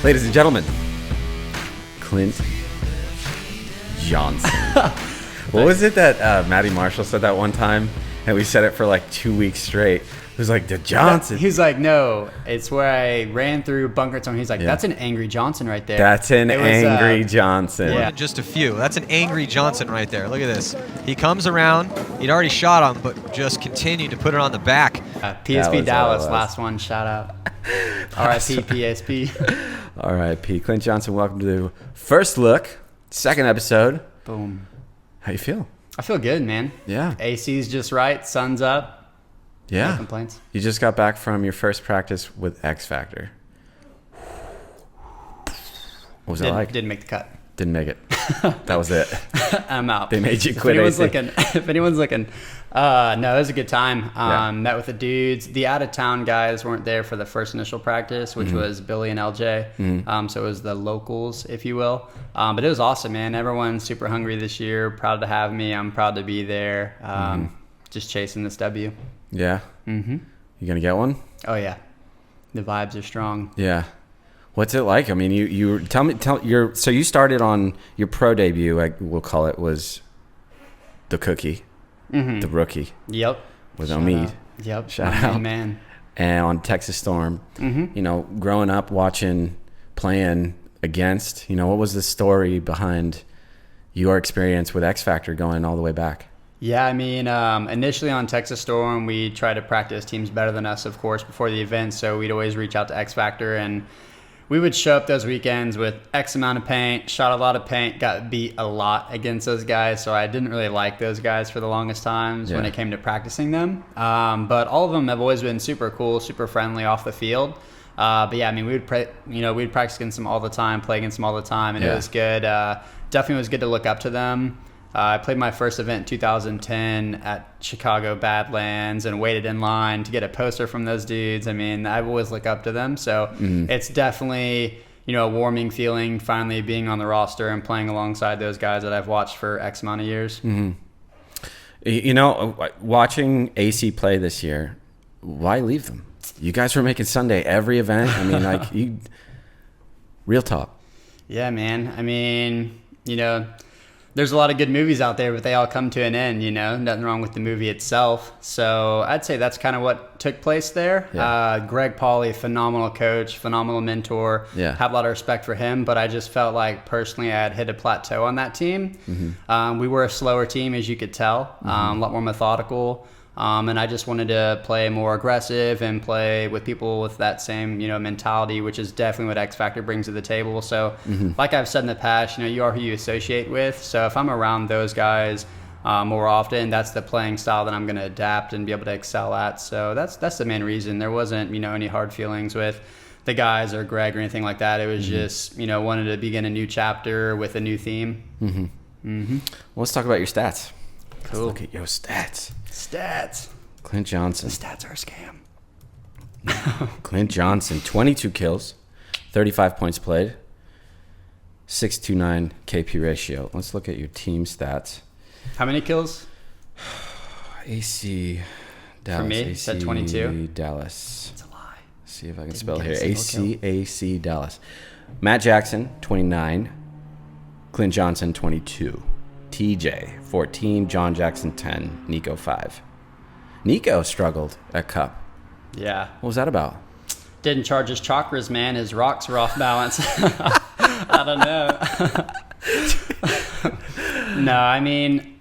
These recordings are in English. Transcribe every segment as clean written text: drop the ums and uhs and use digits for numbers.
Ladies and gentlemen, Clint Johnson. What was it that Matty Marshall said that one time? And we said it for like 2 weeks straight. It was like, the Johnson. He's like, no, it's where I ran through bunker zone. He's like, that's an angry Johnson right there. That's an angry Johnson. More than just a few. That's an angry Johnson right there. Look at this. He comes around. He'd already shot him, but just continued to put it on the back. PSP Dallas, last one. Shout out. RIP PSP. RIP. Clint Johnson, welcome to the first look, second episode. Boom. How you feel? I feel good, man. Yeah. AC's just right. Sun's up. Yeah. No complaints. You just got back from your first practice with X Factor. What was that like? Didn't make the cut. Didn't make it. That was it. I'm out. They made you quit. If anyone's looking, no, it was a good time. Yeah. Met with the dudes. The out of town guys weren't there for the first initial practice, which was Billy and LJ. So it was the locals, if you will. But it was awesome, man. Everyone's super hungry this year. Proud to have me. I'm proud to be there. Just chasing this W. Yeah. Mm-hmm. You gonna get one? Oh yeah, the vibes are strong. Yeah. What's it like? I mean, you so you started on your pro debut, like we'll call it, was the cookie, the rookie. Yep. With Omid. Yep. Shout out, man. And on Texas Storm, you know, growing up watching, playing against, you know, what was the story behind your experience with X Factor going all the way back? Yeah, I mean, initially on Texas Storm, we tried to practice teams better than us, of course, before the event. So we'd always reach out to X Factor, and we would show up those weekends with X amount of paint, shot a lot of paint, got beat a lot against those guys. So I didn't really like those guys for the longest times when it came to practicing them. But all of them have always been super cool, super friendly off the field. But yeah, I mean, we'd practice against them all the time, play against them all the time, and it was good. Definitely was good to look up to them. I played my first event in 2010 at Chicago Badlands and waited in line to get a poster from those dudes. I mean, I've always looked up to them. So it's definitely, you know, a warming feeling finally being on the roster and playing alongside those guys that I've watched for X amount of years. You know, watching AC play this year, why leave them? You guys were making Sunday every event. I mean, like, real talk. Yeah, man. I mean, you know, there's a lot of good movies out there, but they all come to an end, you know, nothing wrong with the movie itself. So I'd say that's kind of what took place there. Yeah. Greg Pauly, phenomenal coach, phenomenal mentor. Yeah. Have a lot of respect for him, but I just felt like personally I had hit a plateau on that team. We were a slower team, as you could tell, a lot more methodical. And I just wanted to play more aggressive and play with people with that same, you know, mentality, which is definitely what X Factor brings to the table. So like I've said in the past, you know, you are who you associate with. So if I'm around those guys more often, that's the playing style that I'm going to adapt and be able to excel at. So that's the main reason. There wasn't, you know, any hard feelings with the guys or Greg or anything like that. It was just, you know, wanted to begin a new chapter with a new theme. Well, let's talk about your stats. Cool. Let's look at your stats. Stats. Clint Johnson. The stats are a scam. Clint Johnson, 22 kills, 35 points played, 629 KP ratio. Let's look at your team stats. How many kills? AC Dallas. For me, AC, said 22. Dallas. It's a lie. See if I can Didn't spell get here. a single kill. AC Dallas. Matt Jackson, 29. Clint Johnson, 22. TJ, 14. John Jackson, 10. Nico, 5. Nico struggled at Cup. Yeah. What was that about? Didn't charge his chakras, man. His rocks were off balance. I don't know. No, I mean,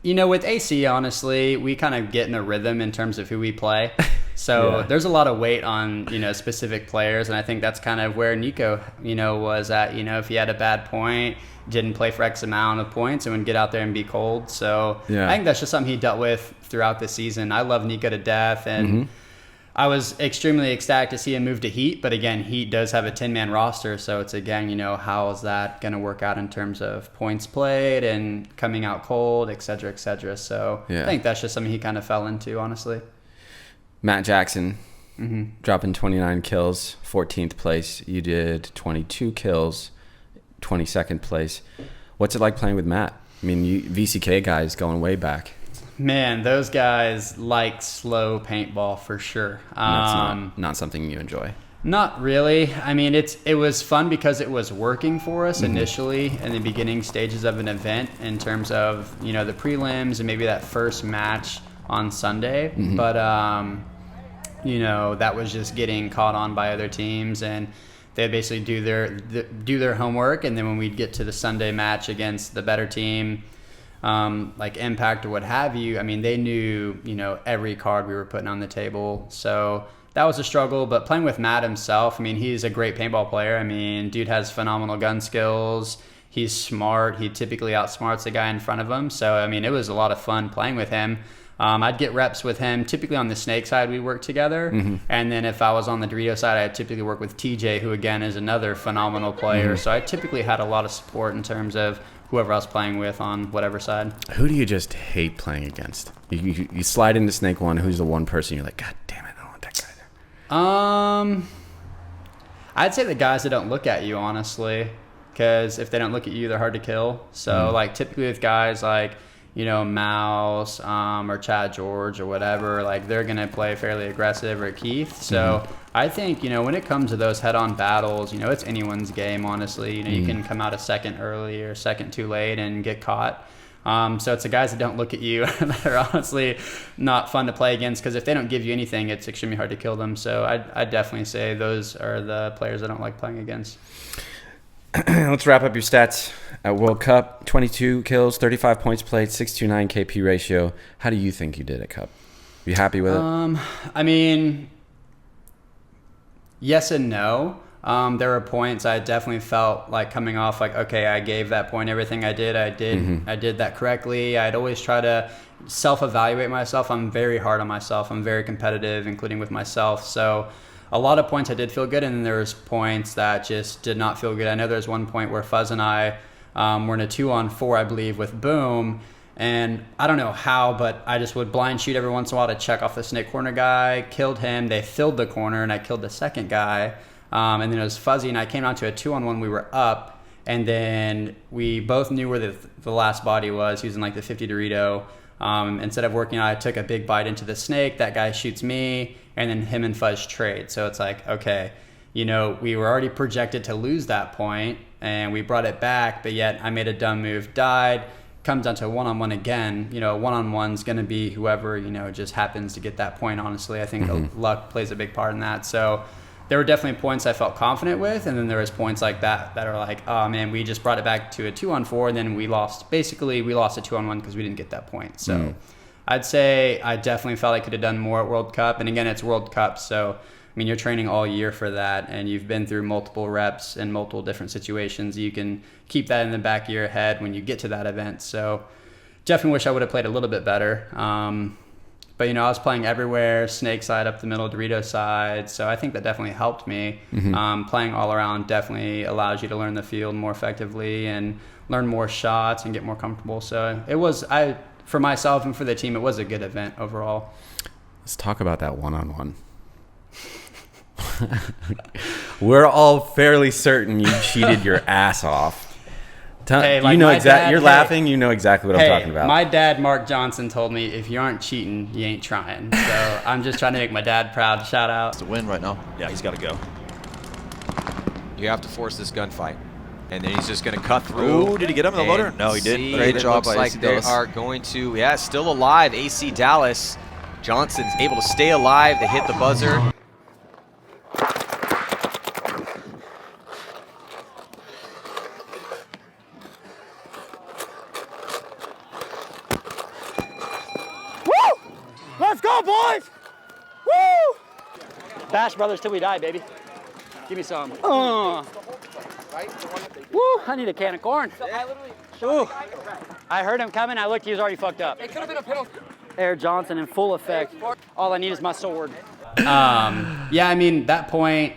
you know, with AC, honestly, we kind of get in a rhythm in terms of who we play. So there's a lot of weight on, you know, specific players. And I think that's kind of where Nico, you know, was at. You know, if he had a bad point, didn't play for X amount of points, and would get out there and be cold. So I think that's just something he dealt with throughout the season. I love Nico to death. And I was extremely ecstatic to see him move to Heat. But again, Heat does have a 10-man roster. So it's, again, you know, how is that going to work out in terms of points played and coming out cold, et cetera, et cetera. So I think that's just something he kind of fell into, honestly. Matt Jackson, dropping 29 kills, 14th place. You did 22 kills, 22nd place. What's it like playing with Matt? I mean, VCK guys going way back. Man, those guys like slow paintball for sure. That's not something you enjoy. Not really. I mean, it was fun because it was working for us initially in the beginning stages of an event in terms of, the prelims and maybe that first match on Sunday. But, that was just getting caught on by other teams, and they'd basically do their homework. And then when we'd get to the Sunday match against the better team, like Impact or what have you, I mean, they knew, every card we were putting on the table. So that was a struggle. But playing with Matt himself, I mean, he's a great paintball player. I mean, dude has phenomenal gun skills. He's smart. He typically outsmarts the guy in front of him. So, I mean, it was a lot of fun playing with him. I'd get reps with him. Typically on the snake side, we work together. And then if I was on the Dorito side, I'd typically work with TJ, who, again, is another phenomenal player. So I typically had a lot of support in terms of whoever I was playing with on whatever side. Who do you just hate playing against? You slide into Snake 1. Who's the one person you're like, God damn it, I don't want that guy there? I'd say the guys that don't look at you, honestly. Because if they don't look at you, they're hard to kill. So, like, typically with guys like, Mouse or Chad George or whatever, like, they're going to play fairly aggressive, or Keith. So I think, when it comes to those head-on battles, it's anyone's game, honestly. You can come out a second early or a second too late and get caught. So it's the guys that don't look at you that are honestly not fun to play against, because if they don't give you anything, it's extremely hard to kill them. So I'd definitely say those are the players I don't like playing against. Let's wrap up your stats at World Cup. 22 kills, 35 points played, 629 KP ratio. How do you think you did at Cup? You happy with it? I mean, yes and no. There were points I definitely felt like coming off like, okay, I gave that point everything I did that correctly. I'd always try to self-evaluate myself. I'm very hard on myself. I'm very competitive, including with myself. So a lot of points I did feel good, and then there was points that just did not feel good. I know there's one point where Fuzz and I were in a 2-on-4, I believe, with Boom. And I don't know how, but I just would blind shoot every once in a while to check off the snake corner guy, killed him. They filled the corner, and I killed the second guy. And then it was Fuzzy, and I came down to a 2-on-1. We were up, and then we both knew where the last body was. He was in like the 50 Dorito. Instead of working out, I took a big bite into the snake. That guy shoots me, and then him and Fuzz trade. So it's like, okay, we were already projected to lose that point, and we brought it back, but yet I made a dumb move, died. Comes down to a 1-on-1 again. One-on-one's going to be whoever, just happens to get that point, honestly. I think luck plays a big part in that. So there were definitely points I felt confident with, and then there was points like that are like, oh man, we just brought it back to a 2-on-4, and then we lost. Basically, we lost a 2-on-1 because we didn't get that point. So I'd say I definitely felt I could have done more at World Cup. And again, it's World Cup, so I mean, you're training all year for that, and you've been through multiple reps in multiple different situations. You can keep that in the back of your head when you get to that event. So definitely wish I would have played a little bit better. But, I was playing everywhere, snake side, up the middle, Dorito side. So I think that definitely helped me. Playing all around definitely allows you to learn the field more effectively and learn more shots and get more comfortable. So it was, for myself and for the team, it was a good event overall. Let's talk about that one-on-one. We're all fairly certain you cheated your ass off. Hey, like you're laughing. You know exactly what I'm talking about. My dad, Mark Johnson, told me if you aren't cheating, you ain't trying. So I'm just trying to make my dad proud. Shout out. It's a win right now. Yeah, he's got to go. You have to force this gunfight. And then he's just going to cut through. Ooh, did he get him in the loader? No, he didn't. Great job by AC Dallas. They are going to, still alive. AC Dallas. Johnson's able to stay alive. They hit the buzzer. Let's go, boys! Woo! Bash Brothers till we die, baby. Give me some. Woo! I need a can of corn. Ooh. I heard him coming. I looked. He was already fucked up. It could have been a penalty. Air Johnson in full effect. All I need is my sword. Yeah, I mean, that point,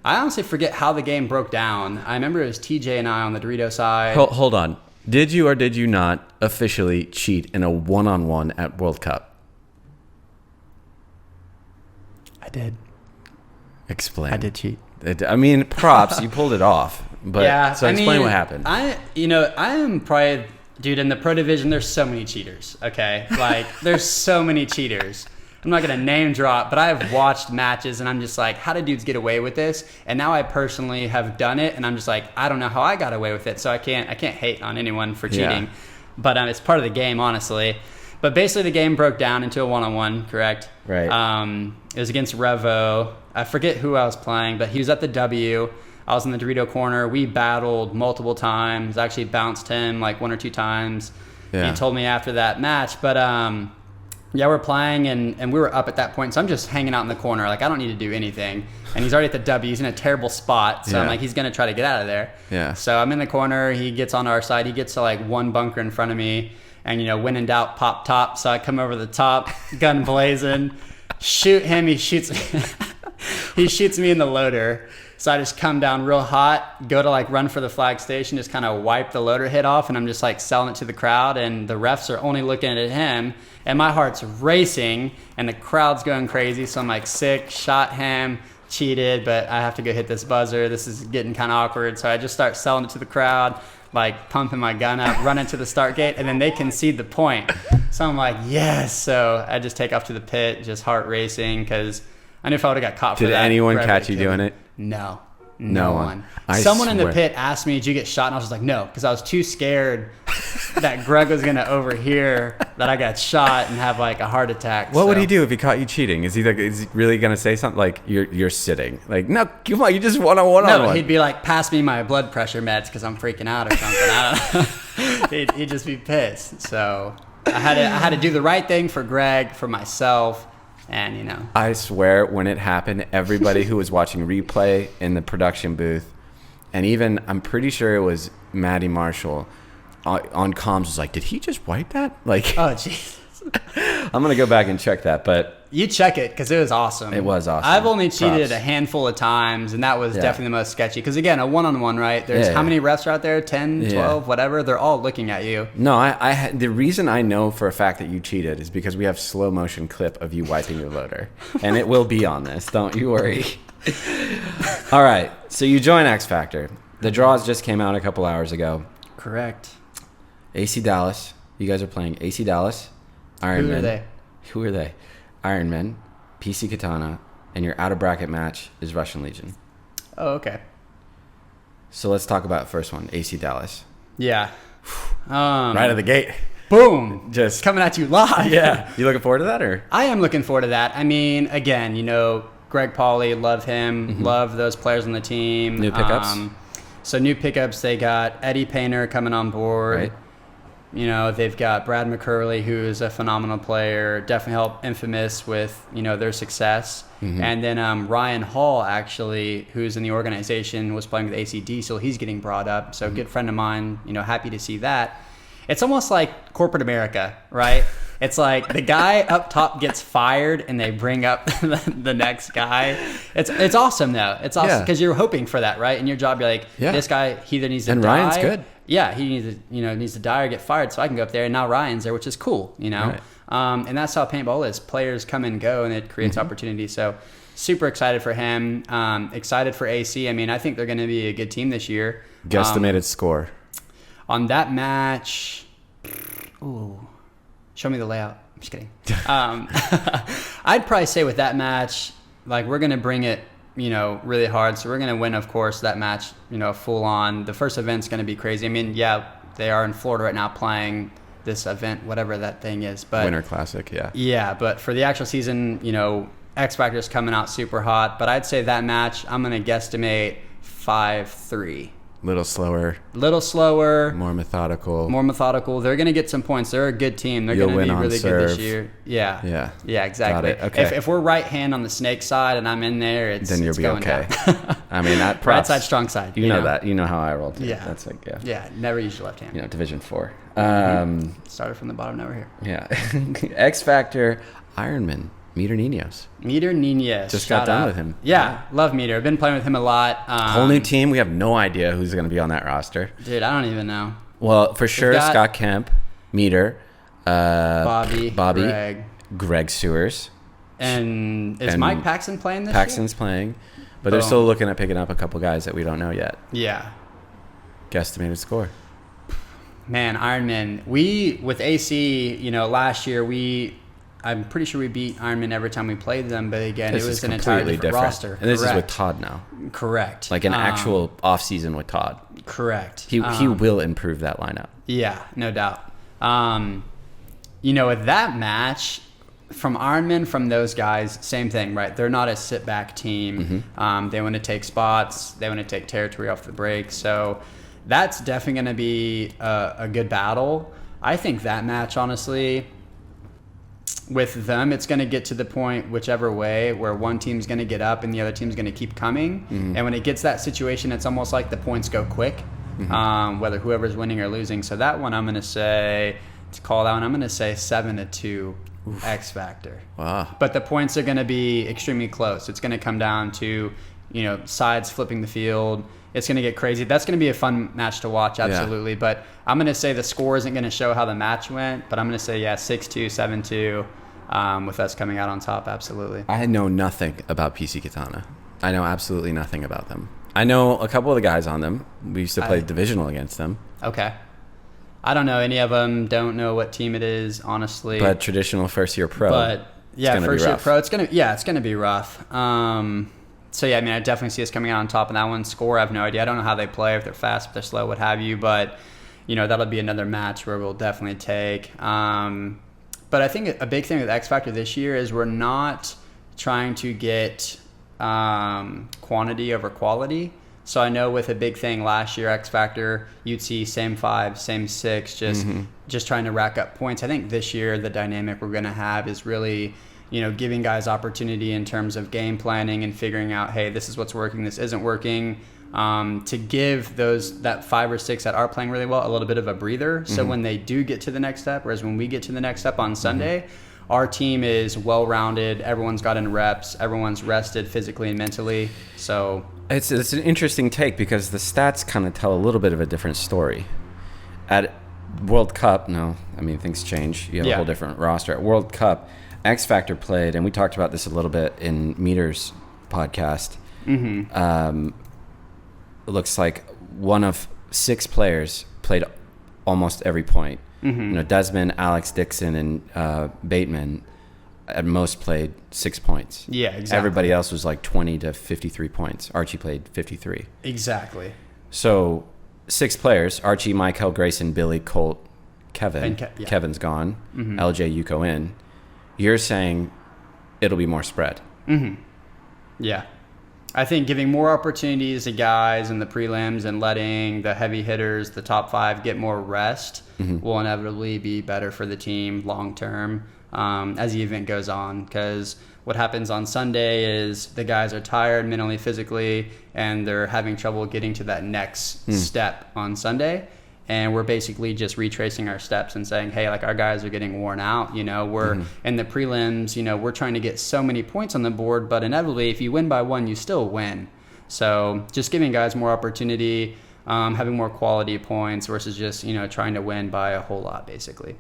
I honestly forget how the game broke down. I remember it was TJ and I on the Dorito side. Hold on. Did you or did you not officially cheat in a one-on-one at World Cup? I did. Explain. I did cheat. I mean, props. You pulled it off. But yeah, so explain what happened. I am probably, dude, in the pro division, there's so many cheaters. Okay, like there's so many cheaters. I'm not gonna name drop, but I've watched matches and I'm just like, how do dudes get away with this? And now I personally have done it, and I'm just like, I don't know how I got away with it. So I can't hate on anyone for cheating, but it's part of the game, honestly. But basically, the game broke down into a one-on-one, correct? Right. It was against Revo. I forget who I was playing, but he was at the W. I was in the Dorito corner. We battled multiple times. I actually bounced him like 1 or 2 times. Yeah. He told me after that match. But yeah, we're playing, and we were up at that point. So I'm just hanging out in the corner. Like, I don't need to do anything. And he's already at the W. He's in a terrible spot. So I'm like, he's going to try to get out of there. Yeah. So I'm in the corner. He gets on our side. He gets to like one bunker in front of me. And, when in doubt, pop top. So I come over the top, gun blazing, shoot him. He shoots me. He shoots me in the loader. So I just come down real hot, go to like run for the flag station, just kind of wipe the loader hit off, and I'm just like selling it to the crowd, and the refs are only looking at him, and my heart's racing, and the crowd's going crazy. So I'm like, sick, shot him, cheated, but I have to go hit this buzzer. This is getting kind of awkward. So I just start selling it to the crowd, like pumping my gun up, running to the start gate, and then they concede the point. So I'm like, yes. So I just take off to the pit, just heart racing, because I knew if I would have got caught for that. Did anyone catch you doing it? No. No one. I Someone in the swear. pit asked me, did you get shot? And I was just like, no, because I was too scared that Greg was going to overhear that I got shot and have like a heart attack. What would he do if he caught you cheating? Is he really gonna say something like you're sitting? Like, no, come on, you just one on one. No, he'd be like, pass me my blood pressure meds because I'm freaking out or something. I don't know. he'd just be pissed. So I had to do the right thing for Greg, for myself. And I swear, when it happened, everybody who was watching replay in the production booth, and even I'm pretty sure it was Maddie Marshall on comms, was like, did he just wipe that? Like, oh jeez. I'm gonna go back and check that, but you check it because it was awesome. It was awesome. I've only cheated Props. a handful of times, and that was definitely the most sketchy. Because again, a one-on-one, right? There's how many refs are out there? 10, 12, whatever. They're all looking at you. No, the reason I know for a fact that you cheated is because we have slow motion clip of you wiping your loader, and it will be on this. Don't you worry. All right, so you join X Factor. The draws just came out a couple hours ago. Correct. AC Dallas. You guys are playing AC Dallas, Iron Man. Who are they? Iron Man, PC Katana, and your out of bracket match is Russian Legion. Oh, okay. So let's talk about first one, AC Dallas. Yeah. Right out of the gate. Boom. Just coming at you live. Yeah. You looking forward to that, or? I am looking forward to that. I mean, again, Greg Pauly, love him. Love those players on the team. New pickups? So new pickups, they got Eddie Painter coming on board. Right. They've got Brad McCurley, who is a phenomenal player, definitely helped Infamous with, their success. And then Ryan Hall, actually, who's in the organization, was playing with AC Diesel. He's getting brought up. So good friend of mine, happy to see that. It's almost like corporate America, right? It's like the guy up top gets fired and they bring up the next guy. It's awesome, though. It's awesome because you're hoping for that, right? In your job, you're like, this guy, he either needs to die. And Ryan's good. Yeah, he needs to die or get fired, so I can go up there. And now Ryan's there, which is cool, Right. And that's how paintball is. Players come and go, and it creates opportunity. So super excited for him. Excited for AC. I mean, I think they're going to be a good team this year. Guesstimated score. On that match, show me the layout. I'm just kidding. I'd probably say with that match, like, we're going to bring it, really hard. So we're going to win, of course, that match, full on. The first event's going to be crazy. I mean, they are in Florida right now playing this event, whatever that thing is. But Winter Classic, yeah. Yeah, but for the actual season, X Factor's coming out super hot. But I'd say that match, I'm going to guesstimate 5-3. Little slower. More methodical. They're going to get some points. They're a good team. They're going to be really good this year. Yeah, exactly. Got it. Okay. If we're right hand on the snake side and I'm in there, then you'll be going okay. down. I mean, that props. Right side, strong side. You know that. You know how I roll. Too. Yeah. That's like, Yeah, never use your left hand. Division 4. Started from the bottom, never here. Yeah. X Factor, Ironman, Meter Niños. Just got done with him. Yeah, love Meter. I've been playing with him a lot. Whole new team. We have no idea who's going to be on that roster. Dude, I don't even know. Well, for sure, Scott Kemp, Meter, Bobby, Greg Sewers. And is Mike Paxton playing this Paxton's year? playing, but they're still looking at picking up a couple guys that we don't know yet. Yeah. Guesstimated score. Man, Ironman. We, with AC, last year, I'm pretty sure we beat Ironman every time we played them, but again, This it is was an entirely different roster. And this Correct. is with Todd now. Correct. Like an actual off-season with Todd. Correct. He will improve that lineup. Yeah, no doubt. With that match, from Ironman, from those guys, same thing, right? They're not a sit-back team. They want to take spots. They want to take territory off the break. So that's definitely going to be a good battle. I think that match, honestly, with them, it's going to get to the point, whichever way, where one team's going to get up and the other team's going to keep coming. And when it gets that situation, it's almost like the points go quick, whether whoever's winning or losing. So that one, I'm going to say, to call that one, I'm going to say 7-2 X Factor. Wow. But the points are going to be extremely close. It's going to come down to, sides flipping the field. It's going to get crazy. That's going to be a fun match to watch, absolutely. Yeah. But I'm going to say the score isn't going to show how the match went, but I'm going to say, 6-2, 7-2, with us coming out on top, absolutely. I know nothing about PC Katana. I know absolutely nothing about them. I know a couple of the guys on them. We used to play divisional against them. Okay. I don't know any of them. Don't know what team it is, honestly. But traditional first-year pro. But, first-year pro, it's going to be rough. So, I definitely see us coming out on top of that one. Score, I have no idea. I don't know how they play, if they're fast, if they're slow, what have you. But, that'll be another match where we'll definitely take. But I think a big thing with X Factor this year is we're not trying to get quantity over quality. So I know with a big thing last year, X Factor, you'd see same 5, same 6, just trying to rack up points. I think this year the dynamic we're going to have is really, giving guys opportunity in terms of game planning and figuring out, hey, this is what's working, this isn't working, to give that 5 or 6 that are playing really well a little bit of a breather. So when they do get to the next step, whereas when we get to the next step on Sunday, our team is well-rounded. Everyone's gotten reps. Everyone's rested physically and mentally. So it's an interesting take because the stats kind of tell a little bit of a different story. At World Cup, things change. You have a whole different roster. At World Cup, X Factor played, and we talked about this a little bit in Meter's podcast. It looks like one of 6 players played almost every point. Desmond, Alex Dixon, and Bateman at most played 6 points. Yeah, exactly. Everybody else was like 20 to 53 points. Archie played 53. Exactly. So 6 players: Archie, Michael, Grayson, Billy, Colt, Kevin. Kevin's gone. LJ, Yuko in. You're saying it'll be more spread. Yeah. I think giving more opportunities to guys in the prelims and letting the heavy hitters, the top 5, get more rest will inevitably be better for the team long term as the event goes on. Because what happens on Sunday is the guys are tired mentally, physically, and they're having trouble getting to that next step on Sunday. And we're basically just retracing our steps and saying, hey, like, our guys are getting worn out. We're in the prelims, we're trying to get so many points on the board, but inevitably if you win by 1, you still win. So just giving guys more opportunity, having more quality points versus just, trying to win by a whole lot, basically.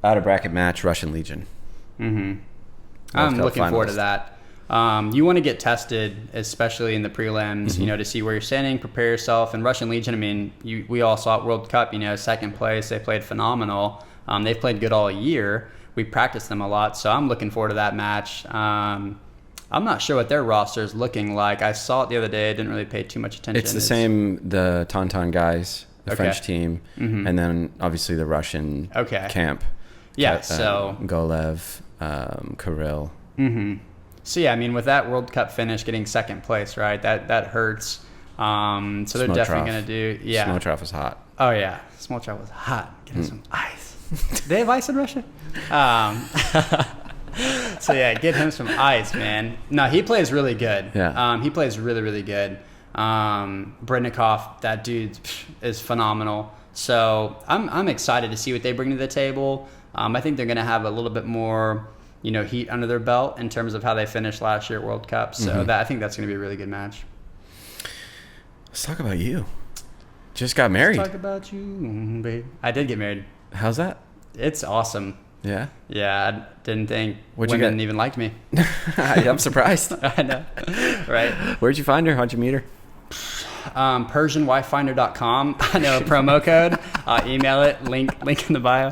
Out of bracket match, Russian Legion. I'm looking forward to that. You want to get tested, especially in the prelims, to see where you're standing, prepare yourself. And Russian Legion, we all saw at World Cup, second place. They played phenomenal. They've played good all year. We practiced them a lot, so I'm looking forward to that match. I'm not sure what their roster is looking like. I saw it the other day. I didn't really pay too much attention. It's the same, the Tauntaun guys, the French team, and then obviously the Russian camp. Yeah, so Golev, Kirill. So yeah, with that World Cup finish, getting second place, right? That hurts. So they're definitely going to do. Yeah. Smotroff was hot. Oh yeah, Smotroff was hot. Get him some ice. They have ice in Russia. So yeah, get him some ice, man. No, he plays really good. Yeah. He plays really, really good. Britnikov, that dude is phenomenal. So I'm excited to see what they bring to the table. I think they're going to have a little bit more, heat under their belt in terms of how they finished last year at World Cup. So I think that's going to be a really good match. Let's talk about you. Just got married. Let's talk about you, babe. I did get married. How's that? It's awesome. Yeah? Yeah, I didn't think What'd women even liked me. I'm surprised. I know, right? Where'd you find her? How'd you meet her? PersianWifeFinder.com. I know a promo code. Email it. Link in the bio.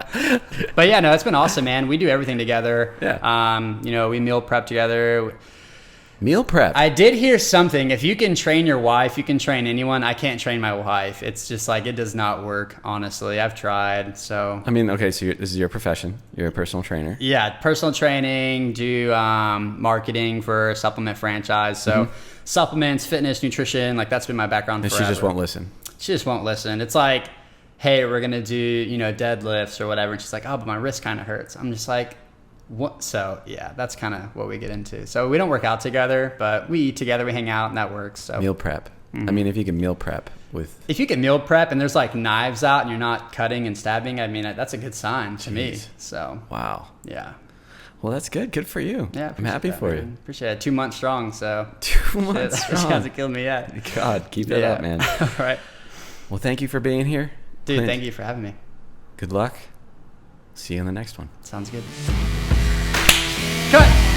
But yeah, no, it's been awesome, man. We do everything together. Yeah. You know, we meal prep together. Meal prep. I did hear something. If you can train your wife, you can train anyone. I can't train my wife. It's just like, it does not work, honestly. I've tried, so. I mean, okay, so this is your profession. You're a personal trainer. Yeah, personal training, do marketing for a supplement franchise. So supplements, fitness, nutrition, like that's been my background And forever. she just won't listen. She just won't listen. It's like, hey, we're going to do, you know, deadlifts or whatever. And she's like, oh, but my wrist kind of hurts. I'm just like, what? So yeah, that's kind of what we get into. So we don't work out together, but we eat together, we hang out, and that works. So Meal prep. I mean, if you can meal prep with... If you can meal prep and there's like knives out and you're not cutting and stabbing, I mean, that's a good sign to me. So Wow. yeah. Well, that's good. Good for you. Yeah, I'm happy for you. Appreciate it. 2 months strong, so 2 months She strong. hasn't killed me yet. God, keep it up, man. All right. Well, thank you for being here. Dude, Clint, thank you for having me. Good luck. See you in the next one. Sounds good. Cut!